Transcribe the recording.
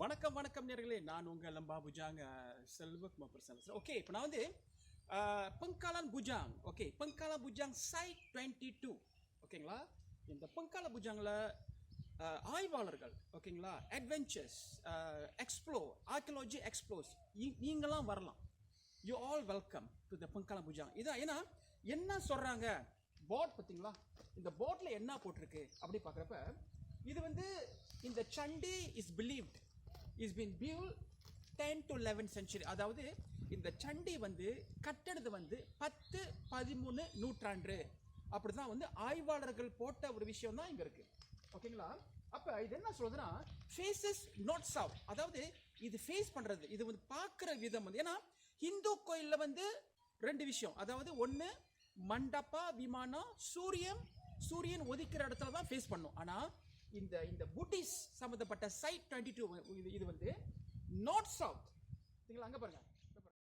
வணக்கம் நேர்களே, நான் உங்கள் லம்பா புஜாங் செல்வகுமார் பிரசன்ன. ஓகே, இப்போ நான் வந்து பங்காலான் புஜாங். Okay, பங்காலான் புஜாங் side 22. ஓகேங்களா? இந்த பங்காலா புஜாங்கில் ஆய்வாளர்கள், ஓகேங்களா, அட்வென்ச்சர்ஸ், எக்ஸ்ப்ளோர், ஆர்கியாலஜி எக்ஸ்ப்ளோர்ஸ், நீங்களாம் வரலாம். You all welcome to the Pengkalan Bujang. இதான் ஏன்னா என்ன சொல்கிறாங்க போர்ட் பார்த்தீங்களா? இந்த போர்டில் என்ன போட்டிருக்கு அப்படி பார்க்குறப்ப இது வந்து இந்த சண்டி is believed is been built 10 to 11th century. அதாவது இந்த சண்டி வந்து கட்டடது வந்து 10-13 நூற்றாண்டு அப்படி தான் வந்து ஆய்வாளர்கள் போட்ட ஒரு விஷயம் தான் இங்கே இருக்கு. ஓகேங்களா? அப்போ இது என்ன சொல்றதுன்னா ஃபேஸஸ் நாட் சவுத். அதாவது இது ஃபேஸ் பண்ணுறது, இது வந்து பார்க்குற விதம் வந்து, ஏன்னா ஹிந்து கோயிலில் வந்து ரெண்டு விஷயம். அதாவது ஒன்று மண்டபா விமானம், சூரியன் ஒதிக்கிற இடத்துல தான் ஃபேஸ் பண்ணும். ஆனால் இந்த புட்டிஸ் சம்மந்தப்பட்ட சைட் 22 இது வந்து நார்த் சவுத். அங்கே பாருங்க,